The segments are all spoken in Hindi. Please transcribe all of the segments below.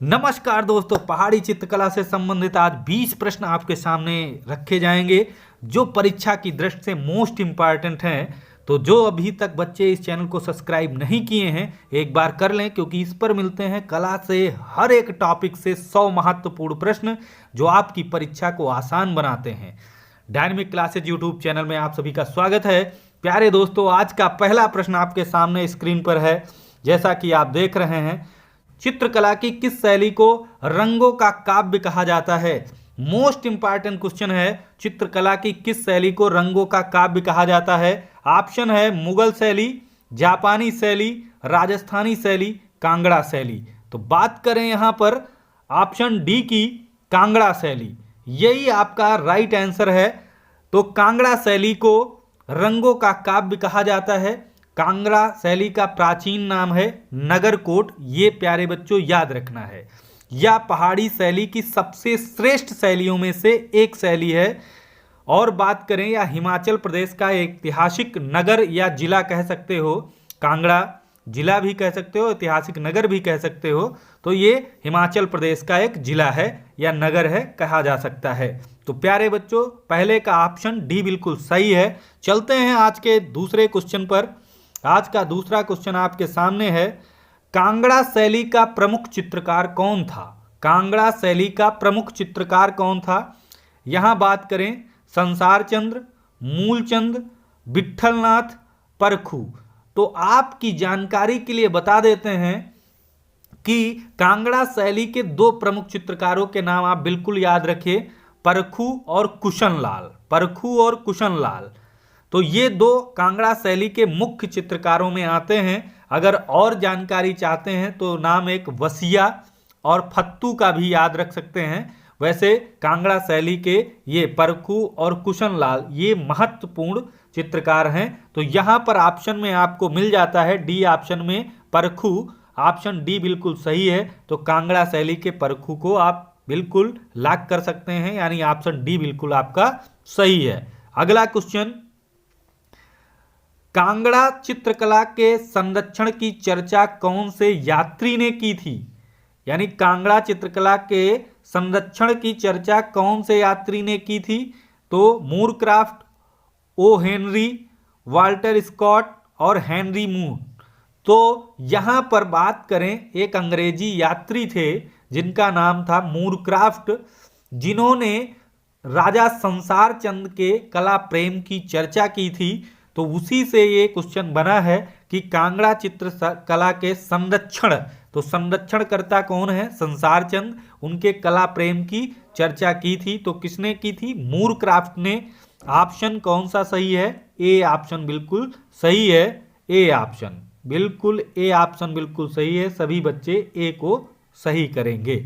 नमस्कार दोस्तों, पहाड़ी चित्रकला से संबंधित आज 20 प्रश्न आपके सामने रखे जाएंगे जो परीक्षा की दृष्टि से मोस्ट इम्पॉर्टेंट हैं। तो जो अभी तक बच्चे इस चैनल को सब्सक्राइब नहीं किए हैं एक बार कर लें, क्योंकि इस पर मिलते हैं कला से हर एक टॉपिक से 100 महत्वपूर्ण प्रश्न जो आपकी परीक्षा को आसान बनाते हैं। डायनेमिक क्लासेज यूट्यूब चैनल में आप सभी का स्वागत है। प्यारे दोस्तों, आज का पहला प्रश्न आपके सामने स्क्रीन पर है। जैसा कि आप देख रहे हैं, चित्रकला की किस शैली को रंगों का काव्य कहा जाता है? मोस्ट इंपॉर्टेंट क्वेश्चन है, चित्रकला की किस शैली को रंगों का काव्य कहा जाता है? ऑप्शन है मुगल शैली, जापानी शैली, राजस्थानी शैली, कांगड़ा शैली। तो बात करें यहां पर ऑप्शन डी की, कांगड़ा शैली, यही आपका राइट आंसर है। तो कांगड़ा शैली को रंगों का काव्य कहा जाता है। कांगड़ा शैली का प्राचीन नाम है नगरकोट। ये प्यारे बच्चों याद रखना है। यह पहाड़ी शैली की सबसे श्रेष्ठ शैलियों में से एक शैली है। और बात करें, या हिमाचल प्रदेश का ऐतिहासिक नगर या जिला कह सकते हो। कांगड़ा जिला भी कह सकते हो, ऐतिहासिक नगर भी कह सकते हो। तो ये हिमाचल प्रदेश का एक जिला है या नगर है, कहा जा सकता है। तो प्यारे बच्चों, पहले का ऑप्शन डी बिल्कुल सही है। चलते हैं आज के दूसरे क्वेश्चन पर। आज का दूसरा क्वेश्चन आपके सामने है, कांगड़ा शैली का प्रमुख चित्रकार कौन था? कांगड़ा शैली का प्रमुख चित्रकार कौन था? यहां बात करें संसार चंद्र, मूलचंद, विठलनाथ, परखू। तो आपकी जानकारी के लिए बता देते हैं कि कांगड़ा शैली के दो प्रमुख चित्रकारों के नाम आप बिल्कुल याद रखिए, परखू और कुशनलाल। परखू और कुशनलाल, तो ये दो कांगड़ा शैली के मुख्य चित्रकारों में आते हैं। अगर और जानकारी चाहते हैं तो नाम एक वसिया और फत्तू का भी याद रख सकते हैं। वैसे कांगड़ा शैली के ये परखू और कुशनलाल ये महत्वपूर्ण चित्रकार हैं। तो यहाँ पर ऑप्शन में आपको मिल जाता है डी ऑप्शन में परखू। ऑप्शन डी बिल्कुल सही है। तो कांगड़ा शैली के परखू को आप बिल्कुल लॉक कर सकते हैं, यानी ऑप्शन डी बिल्कुल आपका सही है। अगला क्वेश्चन, कांगड़ा चित्रकला के संरक्षण की चर्चा कौन से यात्री ने की थी? यानी कांगड़ा चित्रकला के संरक्षण की चर्चा कौन से यात्री ने की थी? तो Moorcroft, O Henry, Walter Scott और हेनरी मून। तो यहां पर बात करें, एक अंग्रेजी यात्री थे जिनका नाम था मूरक्राफ्ट, जिन्होंने राजा संसार चंद के कला प्रेम की चर्चा की थी। तो उसी से ये क्वेश्चन बना है कि कांगड़ा चित्रकला के संरक्षण, तो संरक्षणकर्ता कौन है? संसार चंद। उनके कला प्रेम की चर्चा की थी, तो किसने की थी? मूरक्राफ्ट ने। ऑप्शन कौन सा सही है? ए ऑप्शन बिल्कुल सही है। ए ऑप्शन बिल्कुल, ए ऑप्शन बिल्कुल सही है। सभी बच्चे ए को सही करेंगे।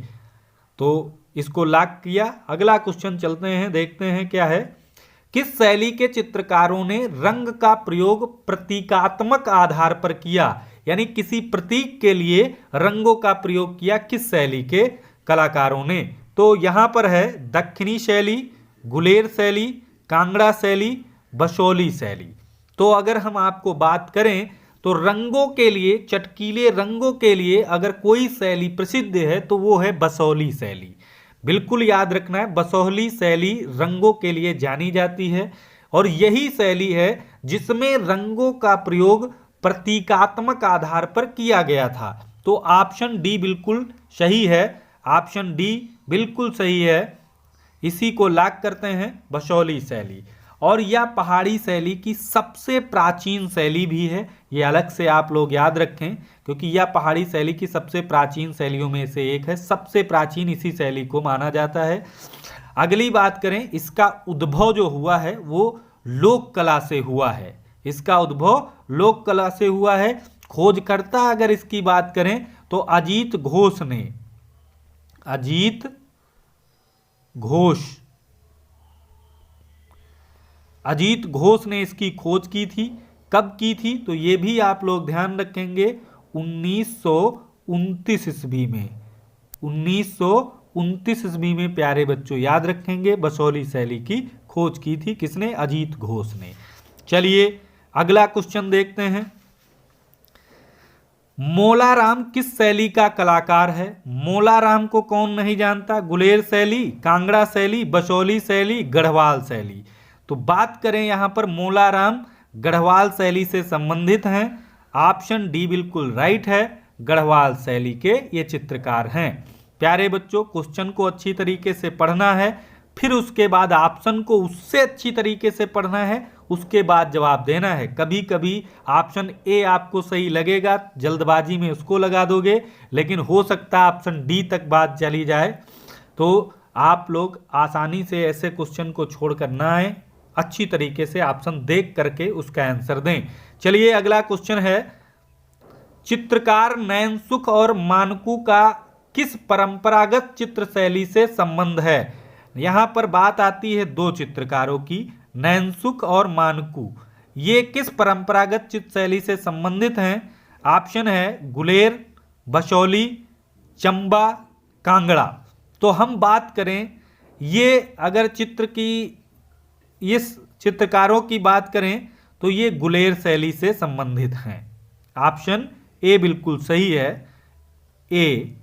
तो इसको लॉक किया। अगला क्वेश्चन चलते हैं, देखते हैं क्या है। किस शैली के चित्रकारों ने रंग का प्रयोग प्रतीकात्मक आधार पर किया? यानी किसी प्रतीक के लिए रंगों का प्रयोग किया किस शैली के कलाकारों ने? तो यहां पर है दक्षिणी शैली, गुलेर शैली, कांगड़ा शैली, बसोली शैली। तो अगर हम आपको बात करें तो रंगों के लिए, चटकीले रंगों के लिए अगर कोई शैली प्रसिद्ध है तो वो है बसोली शैली। बिल्कुल याद रखना है, बसोहली शैली रंगों के लिए जानी जाती है। और यही शैली है जिसमें रंगों का प्रयोग प्रतीकात्मक आधार पर किया गया था। तो ऑप्शन डी बिल्कुल सही है। ऑप्शन डी बिल्कुल सही है। इसी को लॉक करते हैं, बसोहली शैली। और यह पहाड़ी शैली की सबसे प्राचीन शैली भी है। ये अलग से आप लोग याद रखें, क्योंकि यह पहाड़ी शैली की सबसे प्राचीन शैलियों में से एक है। सबसे प्राचीन इसी शैली को माना जाता है। अगली बात करें, इसका उद्भव जो हुआ है वो लोक कला से हुआ है। इसका उद्भव लोक कला से हुआ है। खोजकर्ता अगर इसकी बात करें तो अजीत घोष ने, अजीत घोष, अजीत घोष ने इसकी खोज की थी। कब की थी? तो ये भी आप लोग ध्यान रखेंगे, 1929 ईस्वी में। 1929 ईस्वी में प्यारे बच्चों याद रखेंगे, बसोहली शैली की खोज की थी किसने? अजीत घोष ने। चलिए अगला क्वेश्चन देखते हैं। मोलाराम किस शैली का कलाकार है? मोलाराम को कौन नहीं जानता? गुलेर शैली, कांगड़ा शैली, बसोली शैली, गढ़वाल शैली। तो बात करें यहां पर मोलाराम गढ़वाल शैली से संबंधित हैं। ऑप्शन डी बिल्कुल राइट है, गढ़वाल शैली के ये चित्रकार हैं। प्यारे बच्चों, क्वेश्चन को अच्छी तरीके से पढ़ना है, फिर उसके बाद ऑप्शन को उससे अच्छी तरीके से पढ़ना है, उसके बाद जवाब देना है। कभी कभी ऑप्शन ए आपको सही लगेगा, जल्दबाजी में उसको लगा दोगे, लेकिन हो सकता है ऑप्शन डी तक बात चली जाए। तो आप लोग आसानी से ऐसे क्वेश्चन को छोड़कर ना आए, अच्छी तरीके से ऑप्शन देख करके उसका आंसर दें। चलिए अगला क्वेश्चन है, चित्रकार नैनसुख और मानकू का किस परंपरागत चित्र शैली से संबंध है? यहां पर बात आती है दो चित्रकारों की, नैनसुख और मानकू। ये किस परंपरागत चित्र शैली से संबंधित हैं? ऑप्शन है गुलेर, बसोली, चंबा, कांगड़ा। तो हम बात करें, ये अगर चित्र की इस चित्रकारों की बात करें तो ये गुलेर शैली से संबंधित हैं। ऑप्शन ए बिल्कुल सही है, ए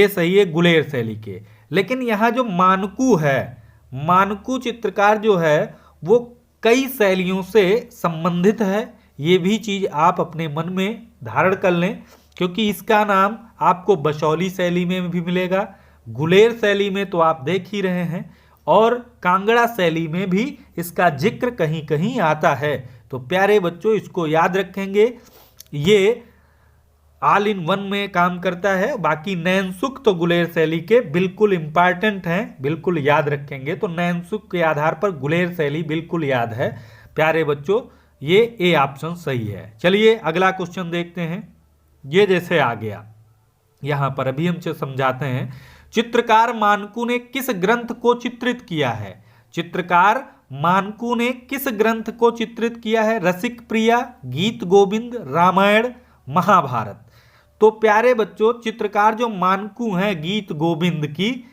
सही है, गुलेर शैली के। लेकिन यहाँ जो मानकू है, मानकू चित्रकार जो है वो कई शैलियों से संबंधित है। ये भी चीज आप अपने मन में धारण कर लें, क्योंकि इसका नाम आपको बसोली शैली में भी मिलेगा, गुलेर शैली में तो आप देख ही रहे हैं, और कांगड़ा शैली में भी इसका जिक्र कहीं कहीं आता है। तो प्यारे बच्चों, इसको याद रखेंगे, ये ऑल इन वन में काम करता है। बाकी नैनसुख तो गुलेर शैली के बिल्कुल इंपॉर्टेंट हैं, बिल्कुल याद रखेंगे। तो नैनसुख के आधार पर गुलेर शैली बिल्कुल याद है। प्यारे बच्चों, ये ए ऑप्शन सही है। चलिए अगला क्वेश्चन देखते हैं। ये जैसे आ गया, यहां पर अभी हम समझाते हैं, चित्रकार मानकू ने किस ग्रंथ को चित्रित किया है? चित्रकार मानकू ने किस ग्रंथ को चित्रित किया है? रसिक प्रिया, गीत गोविंद, रामायण, महाभारत। तो प्यारे बच्चों, चित्रकार जो मानकू हैं, गीत गोविंद की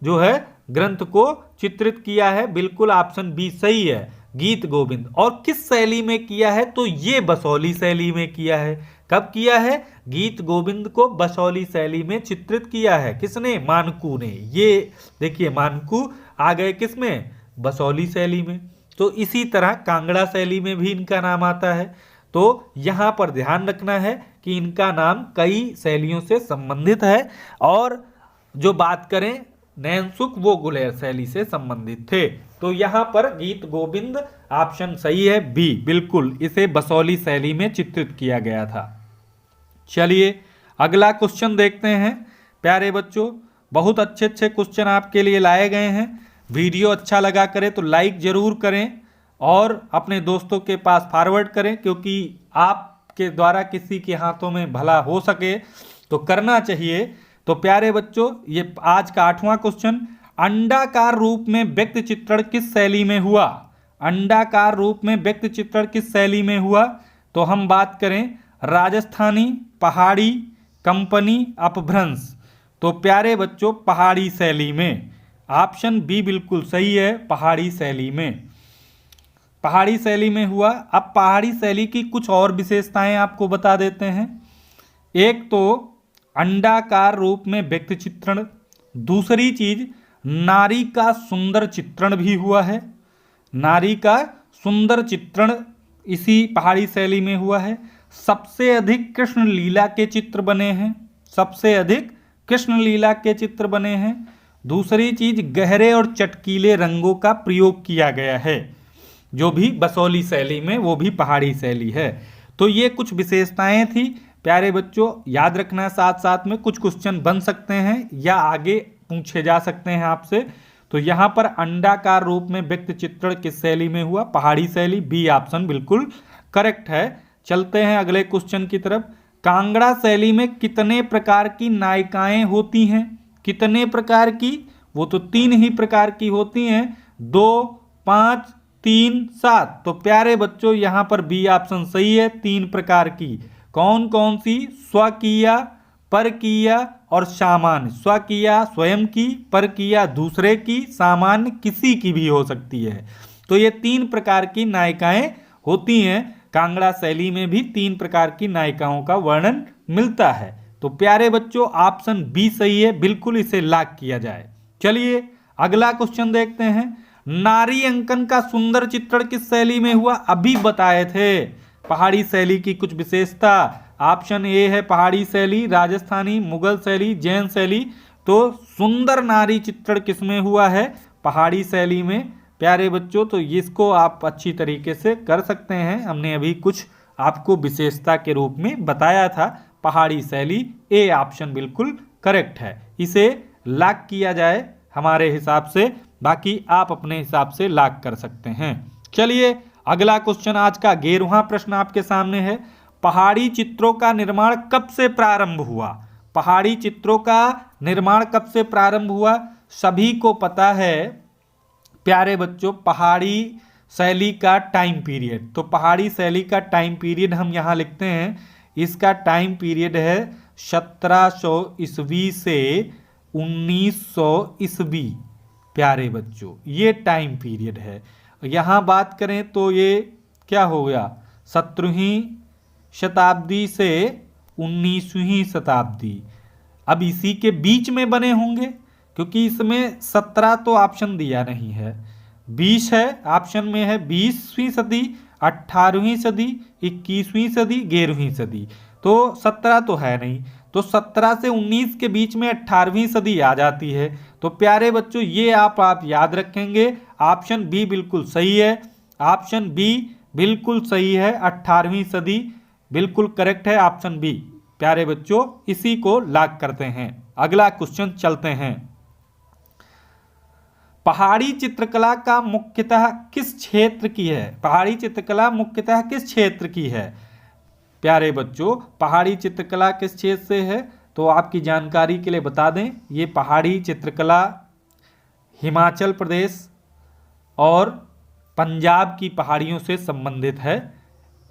जो है ग्रंथ को चित्रित किया है, बिल्कुल ऑप्शन बी सही है, गीत गोविंद। और किस शैली में किया है? तो ये बसोली शैली में किया है। कब किया है? गीत गोविंद को बसोली शैली में चित्रित किया है। किसने? मानकू ने। ये देखिए, मानकू आ गए किसमें? बसोली शैली में। तो इसी तरह कांगड़ा शैली में भी इनका नाम आता है। तो यहां पर ध्यान रखना है कि इनका नाम कई शैलियों से संबंधित है, और जो बात करें नैनसुख, वो गुलेर शैली से संबंधित थे। तो यहां पर गीत गोविंद ऑप्शन सही है, बी बिल्कुल, इसे बसोली शैली में चित्रित किया गया था। चलिए अगला क्वेश्चन देखते हैं। प्यारे बच्चों, बहुत अच्छे अच्छे क्वेश्चन आपके लिए लाए गए हैं। वीडियो अच्छा लगा करे तो लाइक जरूर करें और अपने दोस्तों के पास फॉरवर्ड करें, क्योंकि आपके द्वारा किसी के हाथों में भला हो सके तो करना चाहिए। तो प्यारे बच्चों, ये आज का 8वां क्वेश्चन, अंडाकार रूप में व्यक्ति चित्रण किस शैली में हुआ? अंडाकार रूप में व्यक्ति चित्रण किस शैली में हुआ? तो हम बात करें राजस्थानी, पहाड़ी, कंपनी, अपभ्रंश। तो प्यारे बच्चों, पहाड़ी शैली में। ऑप्शन बी बिल्कुल सही है, पहाड़ी शैली में। पहाड़ी शैली में हुआ। अब पहाड़ी शैली की कुछ और विशेषताएं आपको बता देते हैं। एक तो अंडाकार रूप में व्यक्ति चित्रण, दूसरी चीज नारी का सुंदर चित्रण भी हुआ है। नारी का सुंदर चित्रण इसी पहाड़ी शैली में हुआ है। सबसे अधिक कृष्ण लीला के चित्र बने हैं, सबसे अधिक कृष्ण लीला के चित्र बने हैं। दूसरी चीज गहरे और चटकीले रंगों का प्रयोग किया गया है, जो भी बसोली शैली में, वो भी पहाड़ी शैली है। तो ये कुछ विशेषताएं थी। प्यारे बच्चों, याद रखना, साथ साथ में कुछ क्वेश्चन बन सकते हैं या आगे पूछे जा सकते हैं आपसे। तो यहाँ पर अंडाकार रूप में व्यक्ति चित्रण किस शैली में हुआ? पहाड़ी शैली, बी ऑप्शन बिल्कुल करेक्ट है। चलते हैं अगले क्वेश्चन की तरफ। कांगड़ा शैली में कितने प्रकार की नायिकाएं होती हैं? कितने प्रकार की? वो तो 3 ही प्रकार की होती हैं, 2, 5, 3, 7। तो प्यारे बच्चों, यहां पर बी ऑप्शन सही है, 3 प्रकार की। कौन कौन सी? स्वकीय, परकीय और सामान्य। स्वकीय स्वयं की, परकीय दूसरे की, सामान्य किसी की भी हो सकती है। तो ये 3 प्रकार की नायिकाएं होती हैं कांगड़ा शैली में भी 3 प्रकार की नायिकाओं का वर्णन मिलता है। तो प्यारे बच्चों ऑप्शन बी सही है, बिल्कुल इसे लॉक किया जाए। चलिए अगला क्वेश्चन देखते हैं। नारी अंकन का सुंदर चित्रण किस शैली में हुआ? अभी बताए थे पहाड़ी शैली की कुछ विशेषता। ऑप्शन ए है पहाड़ी शैली, राजस्थानी, मुगल शैली, जैन शैली। तो सुंदर नारी चित्रण किसमें हुआ है? पहाड़ी शैली में। प्यारे बच्चों तो इसको आप अच्छी तरीके से कर सकते हैं, हमने अभी कुछ आपको विशेषता के रूप में बताया था। पहाड़ी शैली ए ऑप्शन बिल्कुल करेक्ट है, इसे लॉक किया जाए हमारे हिसाब से, बाकी आप अपने हिसाब से लॉक कर सकते हैं। चलिए अगला क्वेश्चन आज का 11वां प्रश्न आपके सामने है। पहाड़ी चित्रों का निर्माण कब से प्रारंभ हुआ? पहाड़ी चित्रों का निर्माण कब से प्रारंभ हुआ? सभी को पता है प्यारे बच्चों पहाड़ी शैली का टाइम पीरियड। तो पहाड़ी शैली का टाइम पीरियड हम यहाँ लिखते हैं, इसका टाइम पीरियड है 1700 ईस्वी से 1900 ईस्वी। प्यारे बच्चों ये टाइम पीरियड है। यहाँ बात करें तो ये क्या हो गया, 17वीं शताब्दी से 19वीं शताब्दी। अब इसी के बीच में बने होंगे, क्योंकि इसमें 17 तो ऑप्शन दिया नहीं है, 20 है ऑप्शन में है। 20वीं सदी, 18वीं सदी, 21वीं सदी, 11वीं सदी। तो 17 तो है नहीं, तो 17 से 19 के बीच में 18वीं सदी आ जाती है। तो प्यारे बच्चों ये आप याद रखेंगे, ऑप्शन बी बिल्कुल सही है। ऑप्शन बी बिल्कुल सही है, 18वीं सदी बिल्कुल करेक्ट है, ऑप्शन बी। प्यारे बच्चों इसी को लॉक करते हैं। अगला क्वेश्चन चलते हैं। पहाड़ी चित्रकला का मुख्यतः किस क्षेत्र की है? पहाड़ी चित्रकला मुख्यतः किस क्षेत्र की है? प्यारे बच्चों पहाड़ी चित्रकला किस क्षेत्र से है? तो आपकी जानकारी के लिए बता दें, ये पहाड़ी चित्रकला हिमाचल प्रदेश और पंजाब की पहाड़ियों से संबंधित है।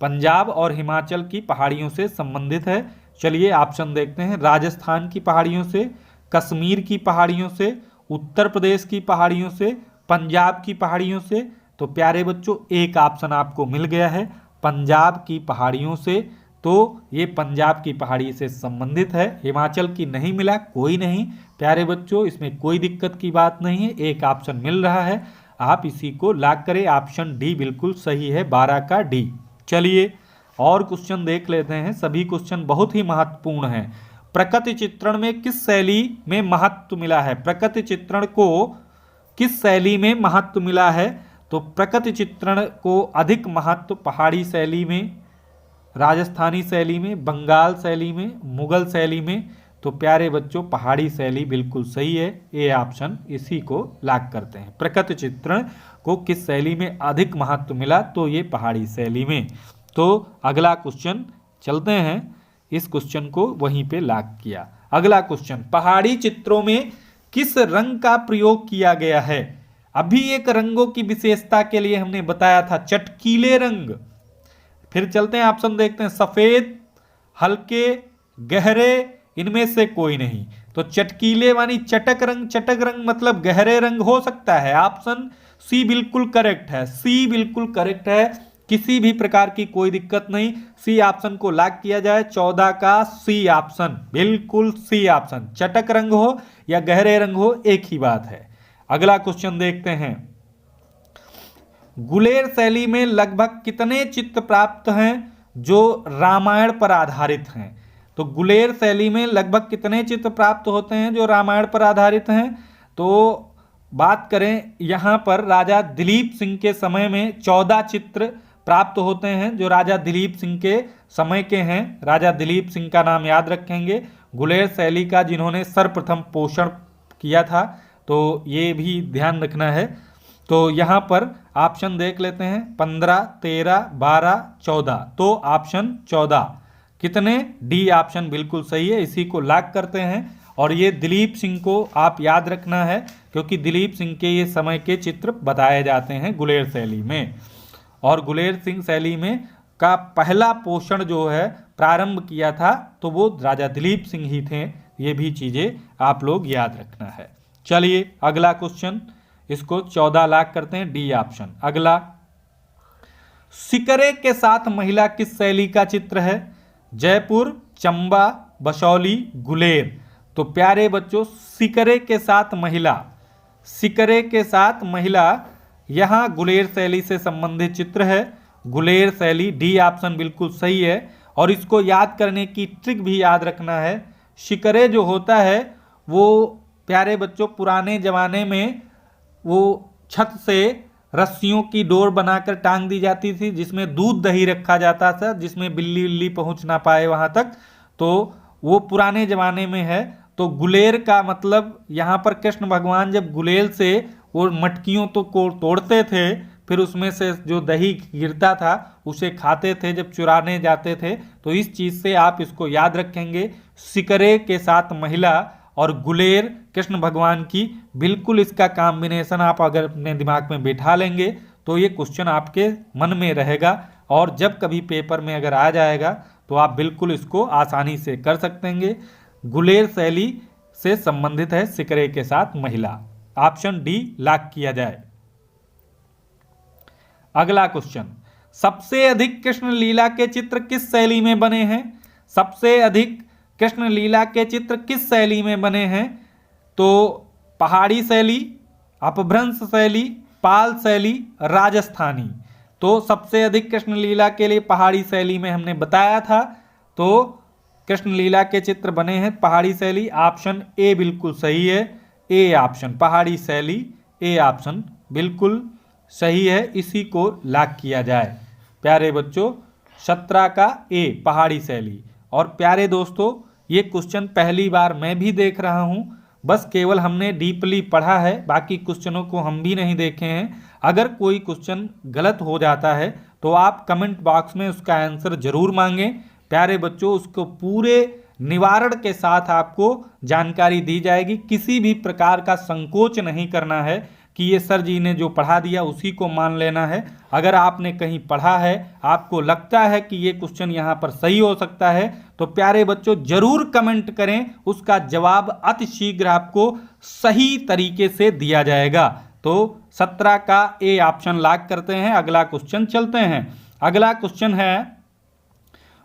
पंजाब और हिमाचल की पहाड़ियों से संबंधित है। चलिए ऑप्शन देखते हैं। राजस्थान की पहाड़ियों से, कश्मीर की पहाड़ियों से, उत्तर प्रदेश की पहाड़ियों से, पंजाब की पहाड़ियों से। तो प्यारे बच्चों एक ऑप्शन आपको मिल गया है पंजाब की पहाड़ियों से। तो ये पंजाब की पहाड़ी से संबंधित है, हिमाचल की नहीं मिला, कोई नहीं प्यारे बच्चों, इसमें कोई दिक्कत की बात नहीं है, एक ऑप्शन मिल रहा है, आप इसी को लॉक करें। ऑप्शन डी बिल्कुल सही है, 12 का डी। चलिए और क्वेश्चन देख लेते हैं, सभी क्वेश्चन बहुत ही महत्वपूर्ण हैं। प्रकृति चित्रण में किस शैली में महत्व मिला है? प्रकृति चित्रण को किस शैली में महत्व मिला है? तो प्रकृति चित्रण को अधिक महत्व पहाड़ी शैली में, राजस्थानी शैली में, बंगाल शैली में, मुगल शैली में। तो प्यारे बच्चों पहाड़ी शैली बिल्कुल सही है, ए ऑप्शन, इसी को लॉक करते हैं। प्रकृति चित्रण को किस शैली में अधिक महत्व मिला? तो ये पहाड़ी शैली में। तो अगला क्वेश्चन चलते हैं, इस क्वेश्चन को वहीं पे लॉक किया। अगला क्वेश्चन, पहाड़ी चित्रों में किस रंग का प्रयोग किया गया है? अभी एक रंगों की विशेषता के लिए हमने बताया था, चटकीले रंग। फिर चलते हैं ऑप्शन देखते हैं, सफेद, हल्के, गहरे, इनमें से कोई नहीं। तो चटकीले मानी चटक रंग, चटक रंग मतलब गहरे रंग हो सकता है। ऑप्शन सी बिल्कुल करेक्ट है, सी बिल्कुल करेक्ट है, किसी भी प्रकार की कोई दिक्कत नहीं। सी ऑप्शन को लॉक किया जाए, 14 का सी ऑप्शन बिल्कुल सी ऑप्शन। चटक रंग हो या गहरे रंग हो एक ही बात है। अगला क्वेश्चन देखते हैं, गुलेर शैली में लगभग कितने चित्र प्राप्त हैं जो रामायण पर आधारित हैं? तो गुलेर शैली में लगभग कितने चित्र प्राप्त होते हैं जो रामायण पर आधारित हैं? तो बात करें यहाँ पर राजा दिलीप सिंह के समय में 14 चित्र प्राप्त होते हैं जो राजा दिलीप सिंह के समय के हैं। राजा दिलीप सिंह का नाम याद रखेंगे, गुलेर शैली का जिन्होंने सर्वप्रथम पोषण किया था, तो ये भी ध्यान रखना है। तो यहाँ पर ऑप्शन देख लेते हैं, 15, 13, 12, 14। तो ऑप्शन 14 कितने? डी ऑप्शन बिल्कुल सही है, इसी को लॉक करते हैं। और ये दिलीप सिंह को आप याद रखना है, क्योंकि दिलीप सिंह के ये समय के चित्र बताए जाते हैं गुलेर शैली में। और गुलेर सिंह शैली में का पहला पोषण जो है प्रारंभ किया था तो वो राजा दिलीप सिंह ही थे। ये भी चीज़ें आप लोग याद रखना है। चलिए अगला क्वेश्चन, इसको 14 लाख करते हैं, डी ऑप्शन। अगला, सिकरे के साथ महिला किस शैली का चित्र है? जयपुर, चंबा, बसौली, गुलेर। तो प्यारे बच्चों, सिकरे के साथ महिला, सिकरे के साथ महिला यहाँ गुलेर शैली से संबंधित चित्र है। गुलेर शैली, डी ऑप्शन बिल्कुल सही है। और इसको याद करने की ट्रिक भी याद रखना है। शिकरे जो होता है वो प्यारे बच्चों पुराने ज़माने में वो छत से रस्सियों की डोर बनाकर टांग दी जाती थी, जिसमें दूध दही रखा जाता था, जिसमें बिल्ली उल्ली पहुंच ना पाए वहां तक। तो वो पुराने ज़माने में है। तो गुलेर का मतलब यहाँ पर कृष्ण भगवान जब गुलेल से वो मटकियों तो को तोड़ते थे, फिर उसमें से जो दही गिरता था उसे खाते थे जब चुराने जाते थे। तो इस चीज़ से आप इसको याद रखेंगे। सिकरे के साथ महिला और गुलेर कृष्ण भगवान की, बिल्कुल इसका कॉम्बिनेशन आप अगर अपने दिमाग में बैठा लेंगे तो ये क्वेश्चन आपके मन में रहेगा, और जब कभी पेपर में अगर आ जाएगा तो आप बिल्कुल इसको आसानी से कर सकेंगे। गुलेर शैली से संबंधित है सिकरे के साथ महिला। ऑप्शन डी लॉक किया जाए। अगला क्वेश्चन, सबसे अधिक कृष्ण लीला के चित्र किस शैली में बने हैं? सबसे अधिक कृष्ण लीला के चित्र किस शैली में बने हैं? तो पहाड़ी शैली, अपभ्रंश शैली, पाल शैली, राजस्थानी। तो सबसे अधिक कृष्ण लीला के लिए पहाड़ी शैली में हमने बताया था। तो कृष्ण लीला के चित्र बने हैं पहाड़ी शैली। ऑप्शन ए बिल्कुल सही है। ए ऑप्शन पहाड़ी शैली, ए ऑप्शन बिल्कुल सही है। इसी को लॉक किया जाए। प्यारे बच्चों, 17 का ए पहाड़ी शैली। और प्यारे दोस्तों, ये क्वेश्चन पहली बार मैं भी देख रहा हूँ, बस केवल हमने डीपली पढ़ा है, बाकी क्वेश्चनों को हम भी नहीं देखे हैं। अगर कोई क्वेश्चन गलत हो जाता है तो आप कमेंट बॉक्स में उसका आंसर जरूर मांगें। प्यारे बच्चों, उसको पूरे निवारण के साथ आपको जानकारी दी जाएगी। किसी भी प्रकार का संकोच नहीं करना है कि ये सर जी ने जो पढ़ा दिया उसी को मान लेना है। अगर आपने कहीं पढ़ा है, आपको लगता है कि ये क्वेश्चन यहाँ पर सही हो सकता है, तो प्यारे बच्चों जरूर कमेंट करें, उसका जवाब अति शीघ्र आपको सही तरीके से दिया जाएगा। तो 17 का ए ऑप्शन लॉक करते हैं। अगला क्वेश्चन चलते हैं। अगला क्वेश्चन है,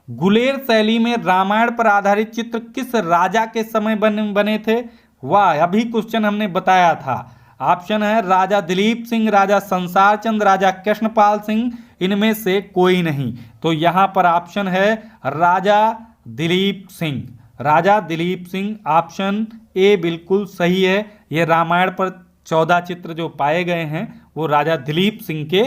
गुलेर शैली में रामायण पर आधारित चित्र किस राजा के समय बने थे? वाह, अभी क्वेश्चन हमने बताया था। ऑप्शन है राजा दिलीप सिंह, राजा संसार चंद, राजा कृष्णपाल सिंह, इनमें से कोई नहीं। तो यहाँ पर ऑप्शन है राजा दिलीप सिंह। राजा दिलीप सिंह, ऑप्शन ए बिल्कुल सही है। ये रामायण पर 14 चित्र जो पाए गए हैं वो राजा दिलीप सिंह के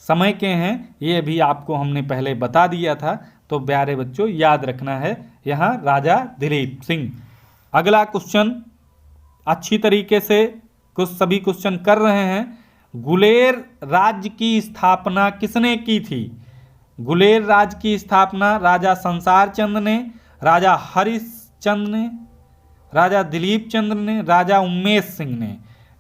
समय के हैं। ये भी आपको हमने पहले बता दिया था। तो प्यारे बच्चों याद रखना है यहाँ राजा दिलीप सिंह। अगला क्वेश्चन अच्छी तरीके से कुछ सभी क्वेश्चन कर रहे हैं। गुलेर राज्य की स्थापना किसने की थी? गुलेर राज्य की स्थापना राजा संसार चंद ने, राजा हरिश्चंद्र ने, राजा दिलीप चंद्र ने, राजा उमेश सिंह ने।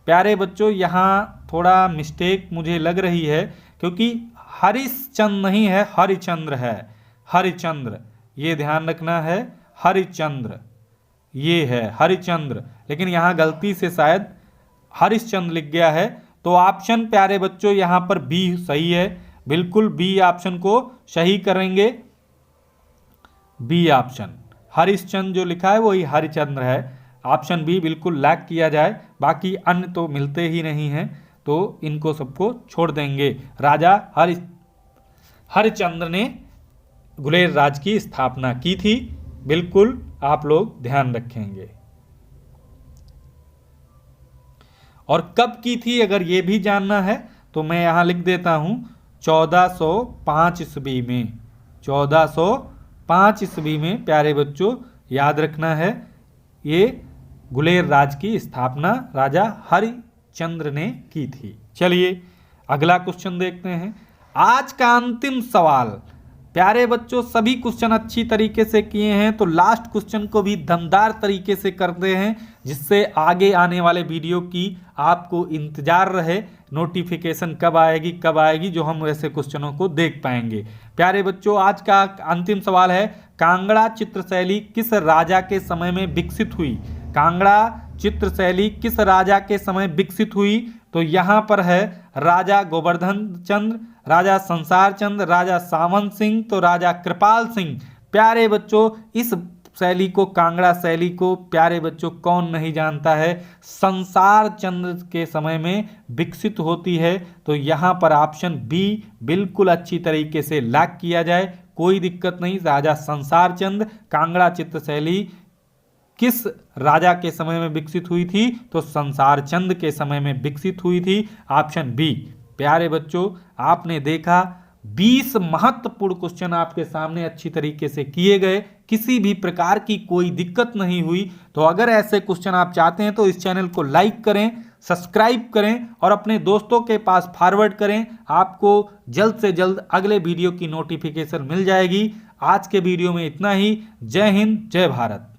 प्यारे बच्चों, यहाँ थोड़ा मिस्टेक मुझे लग रही है, क्योंकि हरिश्चंद्र नहीं है, हरिचंद्र है। हरिचंद्र, ये ध्यान रखना है। हरिचंद्र ये है हरिचंद्र, लेकिन यहाँ गलती से शायद हरिश्चंद्र लिख गया है। तो ऑप्शन प्यारे बच्चों यहाँ पर बी सही है। बिल्कुल बी ऑप्शन को सही करेंगे। बी ऑप्शन हरिश्चंद्र जो लिखा है वही हरिचंद्र है। ऑप्शन बी बिल्कुल लॉक किया जाए। बाकी अन्य तो मिलते ही नहीं हैं, तो इनको सबको छोड़ देंगे। राजा हरिचंद्र ने गुलेर राज की स्थापना की थी। बिल्कुल आप लोग ध्यान रखेंगे। और कब की थी अगर ये भी जानना है तो मैं यहाँ लिख देता हूँ 1405 ईस्वी में। 1405 ईस्वी में प्यारे बच्चों याद रखना है, ये गुलेर राज की स्थापना राजा हरिचंद्र ने की थी। चलिए अगला क्वेश्चन देखते हैं। आज का अंतिम सवाल। प्यारे बच्चों सभी क्वेश्चन अच्छी तरीके से किए हैं, तो लास्ट क्वेश्चन को भी दमदार तरीके से करते हैं, जिससे आगे आने वाले वीडियो की आपको इंतजार रहे, नोटिफिकेशन कब आएगी जो हम ऐसे क्वेश्चनों को देख पाएंगे। प्यारे बच्चों आज का अंतिम सवाल है, कांगड़ा चित्रशैली किस राजा के समय में विकसित हुई? कांगड़ा चित्रशैली किस राजा के समय विकसित हुई? तो यहाँ पर है राजा गोवर्धन चंद्र, राजा संसार चंद, राजा सावंत सिंह, तो राजा कृपाल सिंह। प्यारे बच्चों, इस शैली को, कांगड़ा शैली को, प्यारे बच्चों, कौन नहीं जानता है, संसार चंद के समय में विकसित होती है। तो यहाँ पर ऑप्शन बी बिल्कुल अच्छी तरीके से लॉक किया जाए, कोई दिक्कत नहीं। राजा संसार चंद, कांगड़ा चित्र शैली किस राजा के समय में विकसित हुई थी? तो संसार चंद के समय में विकसित हुई थी, ऑप्शन बी। प्यारे बच्चों, आपने देखा 20 महत्वपूर्ण क्वेश्चन आपके सामने अच्छी तरीके से किए गए, किसी भी प्रकार की कोई दिक्कत नहीं हुई। तो अगर ऐसे क्वेश्चन आप चाहते हैं तो इस चैनल को लाइक करें, सब्सक्राइब करें और अपने दोस्तों के पास फॉरवर्ड करें। आपको जल्द से जल्द अगले वीडियो की नोटिफिकेशन मिल जाएगी। आज के वीडियो में इतना ही। जय हिंद, जय भारत।